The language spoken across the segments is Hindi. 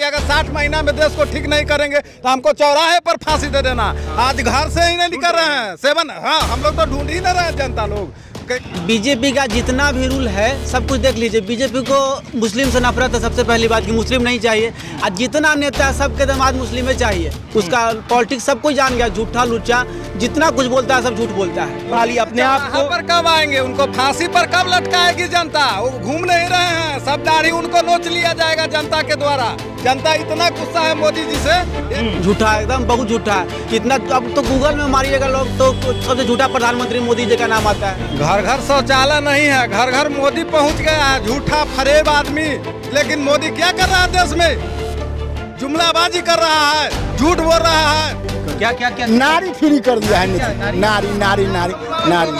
अगर 60 महीना में देश को ठीक नहीं करेंगे तो हमको चौराहे पर फांसी दे देना। आज घर से ही नहीं निकल रहे हैं सेवन। हाँ, हम लोग तो ढूंढ ही नहीं रहे हैं जनता लोग। बीजेपी का जितना भी रूल है सब कुछ देख लीजिए। बीजेपी को मुस्लिम से नफरत है, सबसे पहली बात कि मुस्लिम नहीं चाहिए। और जितना नेता है सबके दामाद मुस्लिम में चाहिए। उसका पॉलिटिक्स सब कुछ जान गया, झूठा लुच्चा जितना कुछ बोलता है सब झूठ बोलता है। खाली अपने आप को पर कब आएंगे, उनको फांसी पर कब लटकाएगी जनता? वो घूम नहीं रहे हैं, सब दाढ़ी उनको नोच लिया जाएगा जनता के द्वारा। जनता इतना गुस्सा है मोदी जी से, झूठा एकदम बहुत झूठा है। इतना अब तो गूगल में मारिएगा लोग तो सबसे झूठा प्रधानमंत्री मोदी जी का नाम आता है। घर घर शौचालय नहीं है, घर घर मोदी पहुंच गया है, झूठा फरेब आदमी। लेकिन मोदी क्या कर रहा है देश में? जुमलाबाजी कर रहा है, झूठ बोल रहा है। क्या नारी फ्री कर दिया है। नारी नारी नारी नारी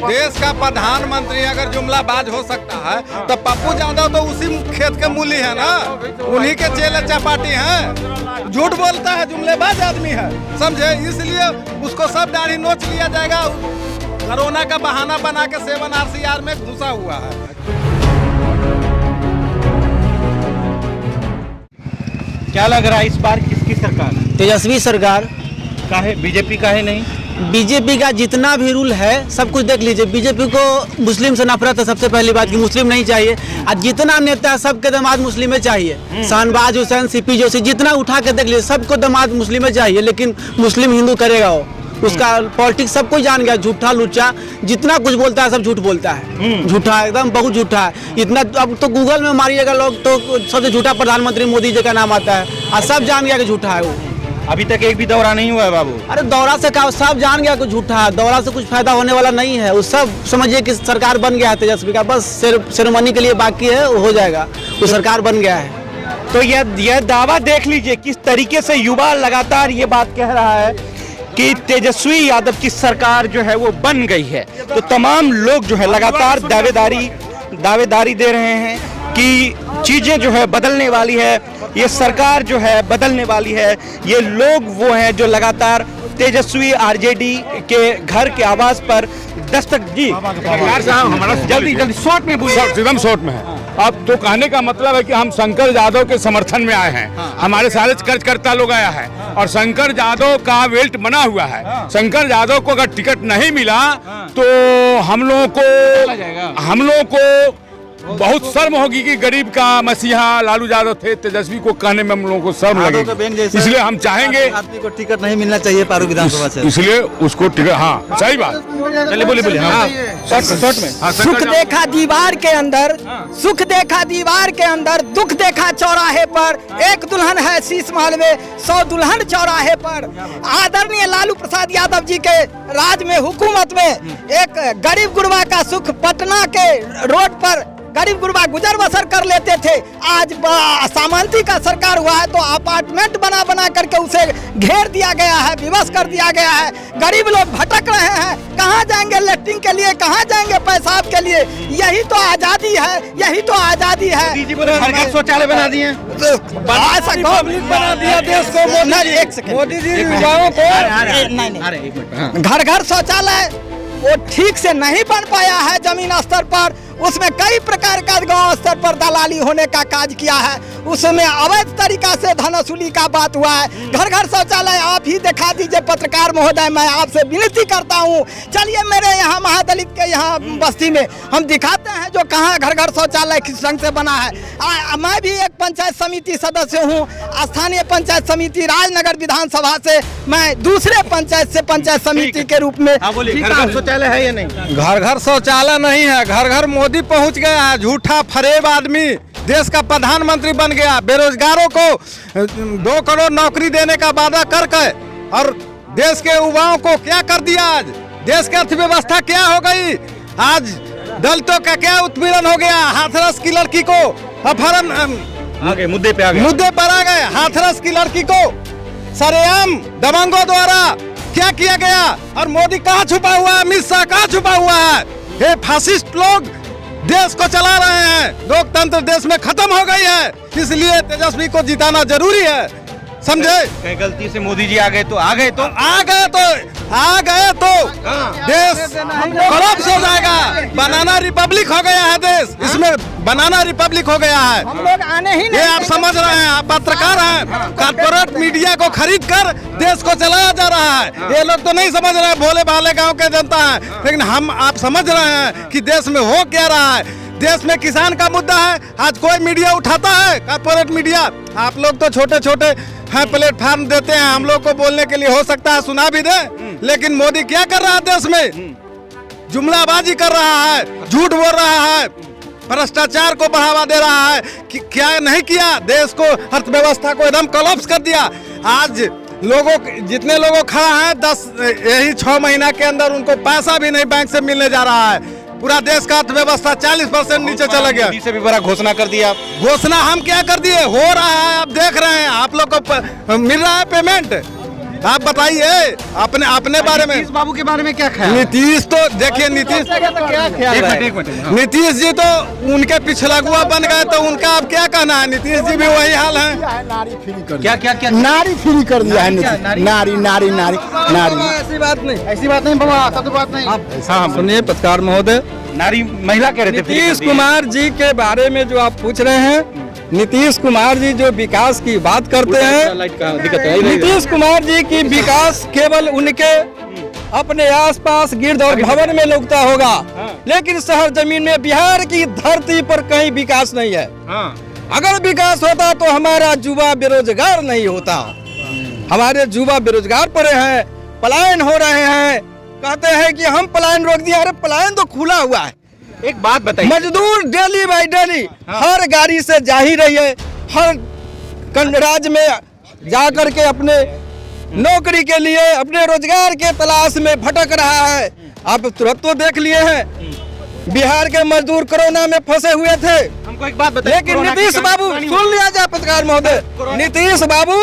देश का प्रधानमंत्री अगर जुमलाबाज हो सकता है तो पप्पू यादव तो उसी खेत के मूली है ना, उन्हीं के चेले चपाटी हैं। झूठ बोलता है, जुमलेबाज आदमी है, समझे? इसलिए उसको सब दाढ़ी नोच लिया जाएगा। कोरोना का बहाना बना के 7 RCR में घुसा हुआ है। क्या लग रहा है इस बार किसकी सरकार? तेजस्वी सरकार का है, बीजेपी का है नहीं? बीजेपी का जितना भी रूल है सब कुछ देख लीजिए। बीजेपी को मुस्लिम से नफरत है, सबसे पहली बात कि मुस्लिम नहीं चाहिए। और जितना नेता है सबके दामाद मुस्लिम में चाहिए। शाहनवाज हुसैन, सीपी जोशी, जितना उठा के देख लीजिए सबको दामाद मुस्लिम में चाहिए। लेकिन मुस्लिम हिंदू करेगा वो, उसका पॉलिटिक्स सब कुछ जान गया, झूठा लुच्चा जितना कुछ बोलता है सब झूठ बोलता है। झूठा एकदम बहुत झूठा है। इतना अब तो गूगल में मारिएगा लोग तो सबसे झूठा प्रधानमंत्री मोदी जी का नाम आता है। और सब जान गया कि झूठा है वो। अभी तक एक भी दौरा नहीं हुआ है बाबू। अरे दौरा से क्या, सब जान गया कि झूठा है। दौरा से कुछ फायदा होने वाला नहीं है। वो सब समझिए कि सरकार बन गया है तेजस्वी का, बस सेरेमनी के लिए बाकी है, वो हो जाएगा। वो सरकार बन गया है। तो यह दावा देख लीजिए किस तरीके से युवा लगातार ये बात कह रहा है कि तेजस्वी यादव की सरकार जो है वो बन गई है। तो तमाम लोग जो है लगातार दावेदारी दे रहे हैं कि चीजें जो है बदलने वाली है, ये सरकार जो है बदलने वाली है। ये लोग वो हैं जो लगातार तेजस्वी आरजेडी के घर के आवाज पर दस्तक जी हमारा जल्दी शॉर्ट में एकदम शॉर्ट में है। अब तो कहने का मतलब है कि हम शंकर यादव के समर्थन में आए हैं। हमारे सारे कार्यकर्ता लोग आया है और शंकर यादव का वेल्ट बना हुआ है। शंकर यादव को अगर टिकट नहीं मिला तो हम लोगों को बहुत शर्म होगी कि गरीब का मसीहा लालू यादव थे। तेजस्वी को कहने में हम लोगों को शर्म लगेगी। इसलिए हम चाहेंगे आदमी को टिकट नहीं मिलना चाहिए पारू विधानसभा से, इसलिए उसको टिकट। हाँ सही बात। चलिए बोलिए। हाँ शॉर्ट में। सुख देखा दीवार के अंदर, सुख देखा दीवार के अंदर, दुख देखा चौराहे पर। एक दुल्हन है शीश महल में, 100 दुल्हन चौराहे पर। आदरणीय लालू प्रसाद यादव जी के राज में, हुकूमत में एक गरीब गुरबा का सुख पटना के रोड पर गरीब गुरबा गुजर बसर कर लेते थे। आज सामंती का सरकार हुआ है तो अपार्टमेंट बना बना करके उसे घेर दिया गया है, विवश कर दिया गया है। गरीब लोग भटक रहे हैं, कहाँ जाएंगे लेटरिन के लिए, कहाँ जाएंगे पेशाब के लिए? यही तो आजादी है, यही तो आजादी है। शौचालय बना दिए, ऐसा बना दिया देश को मोदी जी। युवाओं को घर घर शौचालय वो ठीक से नहीं बन पाया है जमीन स्तर पर। उसमें कई प्रकार का गांव स्तर पर दलाली होने का काज किया है। उसमें अवैध तरीका से धन वसूली का बात हुआ है। घर घर शौचालय आप ही दिखा दीजिए पत्रकार महोदय, मैं आपसे विनती करता हूँ। चलिए मेरे यहाँ महादलित के यहाँ बस्ती में हम दिखाते हैं जो कहाँ घर घर शौचालय किस ढंग से बना है। मैं भी एक पंचायत समिति सदस्य हूँ, स्थानीय पंचायत समिति राजनगर विधानसभा से। मैं दूसरे पंचायत से पंचायत समिति के रूप में। शौचालय है या नहीं? घर घर शौचालय नहीं है, घर घर मोदी पहुंच गया है। झूठा फरेब आदमी देश का प्रधानमंत्री बन गया। बेरोजगारों को 2 करोड़ नौकरी देने का वादा करके और देश के युवाओं को क्या कर दिया? आज देश की अर्थव्यवस्था क्या हो गई? आज दलितों का क्या उत्पीड़न हो गया? हाथरस की लड़की को अपहरण, मुद्दे पर आ गए। हाथरस की लड़की को सरेआम दबंगों द्वारा क्या किया गया? और मोदी कहाँ छुपा हुआ है? अमित शाह कहाँ छुपा हुआ है? ये फासिस्ट लोग देश को चला रहे हैं। लोकतंत्र देश में खत्म हो गई है, इसलिए तेजस्वी को जिताना जरूरी है। समझे? कहीं गलती से मोदी जी आ गए तो देश कोलैप्स हो जाएगा। बनाना रिपब्लिक हो गया है देश, इसमें बनाना रिपब्लिक हो गया है। हम लोग आने ही ये नहीं आप समझ रहे हैं, आप पत्रकार हैं, कॉर्पोरेट मीडिया को खरीद कर देश को चलाया जा रहा है। ये लोग तो नहीं समझ रहे हैं, भोले भाले गांव के जनता है, लेकिन हम आप समझ रहे हैं कि देश में हो क्या रहा है। देश में किसान का मुद्दा है, आज कोई मीडिया उठाता है? Corporate media. आप लोग तो छोटे छोटे हैं, प्लेटफार्म देते हैं हम लोग को बोलने के लिए, हो सकता है सुना भी दे, लेकिन मोदी क्या कर रहा है देश में? जुमलाबाजी कर रहा है, झूठ बोल रहा है, भ्रष्टाचार को बढ़ावा दे रहा है। क्या नहीं किया? देश को, अर्थव्यवस्था को एकदम कोलैप्स कर दिया। आज लोगों, जितने लोगों खड़ा है 6 महीना के अंदर उनको पैसा भी नहीं बैंक से मिलने जा रहा है। पूरा देश का अर्थव्यवस्था 40% नीचे चला गया। मोदी से भी बड़ा घोषणा कर दिया। घोषणा हम क्या कर दिए? हो रहा है, आप देख रहे हैं, आप लोग को मिल रहा है पेमेंट। आप बताइए अपने बारे में। नीतीश बाबू के बारे में क्या ख्याल? नीतीश तो देखिए, नीतीश जी तो उनके पिछलगुआ बन गए, तो उनका अब क्या कहना है? नीतीश जी भी वही हाल है। क्या नारी फ्री कर दिया है नीतीश। नारी ऐसी बात नहीं बाबा, सब तो बात नहीं। हाँ, सुनिए पत्रकार महोदय, नारी महिला कह रहे थे नीतीश कुमार जी के बारे में जो आप पूछ रहे हैं, नीतीश कुमार जी जो विकास की बात करते हैं, नीतीश कुमार जी की विकास केवल उनके अपने आसपास गिर्द और भवन में लगता होगा, लेकिन शहर जमीन में बिहार की धरती पर कहीं विकास नहीं है। अगर विकास होता तो हमारा युवा बेरोजगार नहीं होता। हमारे युवा बेरोजगार पड़े हैं, पलायन हो रहे हैं। कहते हैं कि हम पलायन रोक दिया, अरे पलायन तो खुला हुआ है। एक बात बताइए, मजदूर डेली बाई डेली हर गाड़ी से जा ही रही है, हर राज्य में जा कर के अपने नौकरी के लिए, अपने रोजगार के तलाश में भटक रहा है। आप तुरंत तो देख लिए हैं, बिहार के मजदूर कोरोना में फंसे हुए थे। हमको एक बात बताइए, लेकिन नीतीश बाबू, सुन लिया जाए पत्रकार महोदय, नीतीश बाबू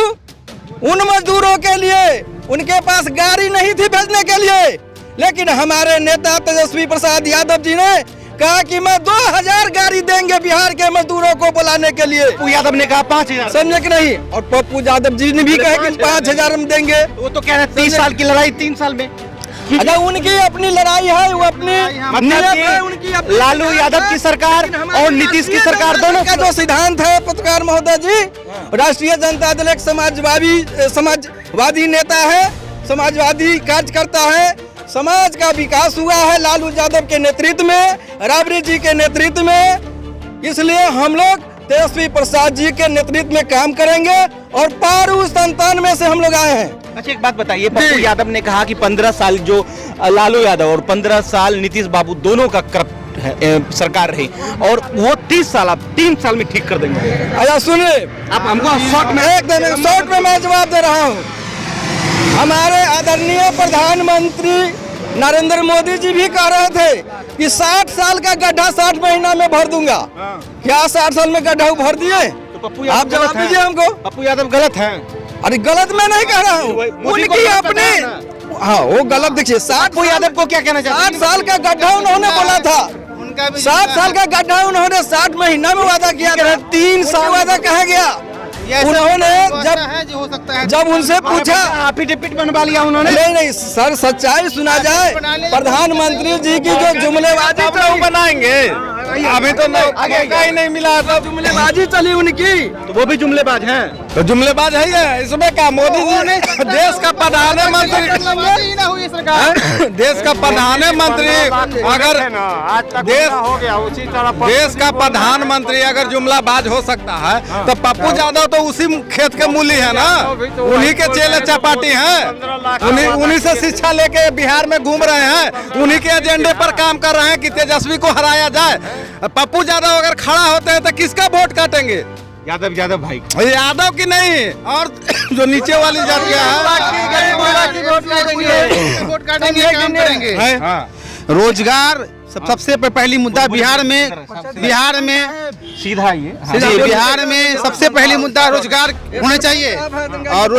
उन मजदूरों के लिए, उनके पास गाड़ी नहीं थी भेजने के लिए, लेकिन हमारे नेता तेजस्वी प्रसाद यादव जी ने कहा कि मैं 2000 गाड़ी देंगे बिहार के मजदूरों को बुलाने के लिए। पप्पू यादव ने कहा 5000, समझे कि नहीं? और पप्पू यादव जी ने भी कहा कि 5000 हम देंगे। वो तो कह रहे 30 साल की लड़ाई 3 साल में। अच्छा, उनकी अपनी लड़ाई है, वो अपनी मतलब है, उनकी अपनी लालू यादव की सरकार और नीतीश की सरकार दोनों का जो सिद्धांत है पत्रकार महोदय जी, राष्ट्रीय जनता दल एक समाजवादी नेता है, समाजवादी कार्यकर्ता है। समाज का विकास हुआ है लालू यादव के नेतृत्व में, राबड़ी जी के नेतृत्व में। इसलिए हम लोग तेजस्वी प्रसाद जी के नेतृत्व में काम करेंगे और पारू संतान में से हम लोग आए हैं। अच्छा, एक बात बताइए, पप्पू यादव ने कहा कि 15 साल जो लालू यादव और 15 साल नीतीश बाबू दोनों का सरकार रही, और वो 30 साल आप 3 साल में ठीक कर देंगे। अच्छा सुनिए, आप हमको शॉर्ट में मैं जवाब दे रहा हूँ। हमारे आदरणीय प्रधानमंत्री नरेंद्र मोदी जी भी कह रहे थे कि 60 साल का गड्ढा 60 महीना में भर दूंगा। क्या 60 साल में गड्ढा भर दिए? तो पप्पू आप जवाब दीजिए हमको। पप्पू यादव गलत हैं। अरे गलत मैं नहीं कह रहा हूँ, उनकी अपनी, हाँ वो गलत। देखिए, 60 यादव को क्या कहना चाहते हैं? 60 साल का गड्ढा उन्होंने बोला था, 60 साल का गड्ढा उन्होंने 60 महीना में वादा किया था। 3 साल वादा कहा गया। उन्होंने जब उनसे पूछा, एफिडेविट बनवा लिया उन्होंने। नहीं सर, सच्चाई सुना जाए। प्रधानमंत्री जी की जो जुमलेबाजी तो बनाएंगे, अभी तो मौका ही नहीं मिला, तो जुमलेबाजी चली उनकी, तो वो भी जुमलेबाज हैं। तो जुमलेबाज है ये। इसमें क्या, मोदी जी ने देश का प्रधानमंत्री, देश का प्रधानमंत्री अगर देश का प्रधानमंत्री अगर जुमलाबाज हो सकता है, तो पप्पू यादव तो उसी खेत के मूली है ना, उन्हीं के चेले चपाटी हैं, उन्हीं से शिक्षा लेके बिहार में घूम रहे हैं, उन्हीं के एजेंडे पर काम कर रहे हैं कि तेजस्वी को हराया जाए। पप्पू यादव अगर खड़ा होते हैं तो किसका वोट काटेंगे? यादव भाई, यादव की नहीं, और जो नीचे वाली जातियां हैं। रोजगार सबसे पहली मुद्दा बिहार में सीधा ये जी, बिहार में सबसे पहली मुद्दा रोजगार होना चाहिए, और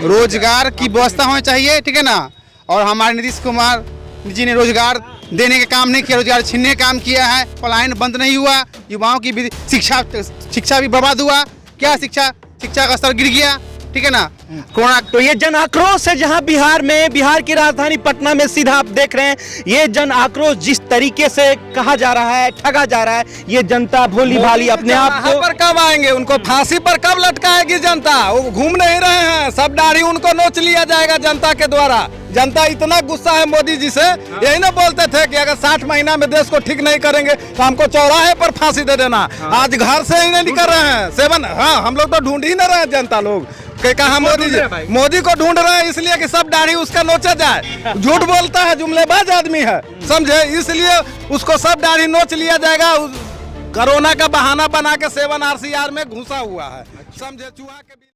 रोजगार की व्यवस्था होनी चाहिए, ठीक है ना। और हमारे नीतीश कुमार जी ने रोजगार देने का काम नहीं किया, रोजगार छीनने का काम किया है। पलायन बंद नहीं हुआ, युवाओं की भी शिक्षा भी बर्बाद हुआ। क्या शिक्षा शिक्षा का स्तर गिर गया, ठीक है ना। कोरोना तो ये जन आक्रोश है जहां बिहार में, बिहार की राजधानी पटना में सीधा आप देख रहे हैं, ये जन आक्रोश जिस तरीके से कहा जा रहा है, ठगा जा रहा है, ये जनता भोली भाली अपने आप यहाँ को पर कब आएंगे, उनको फांसी पर कब लटकाएगी जनता? वो घूम नहीं रहे हैं, सब दाढ़ी उनको नोच लिया जाएगा जनता के द्वारा। जनता इतना गुस्सा है मोदी जी से, यही ना बोलते थे कि अगर 60 महीना में देश को ठीक नहीं करेंगे तो हमको चौराहे पर फांसी दे देना। आज घर से ही नहीं निकल रहे हैं, सेवन, हाँ हम लोग तो ढूंढ ही ना रहे हैं, जनता लोग कि कहा मोदी को ढूंढ रहे हैं, इसलिए कि सब दाढ़ी उसका नोचा जाए। झूठ बोलता है, जुमलेबाज आदमी है, समझे, इसलिए उसको सब दाढ़ी नोच लिया जाएगा। कोरोना का बहाना बना के 7 RCR में घुसा हुआ है, समझे, चूहा के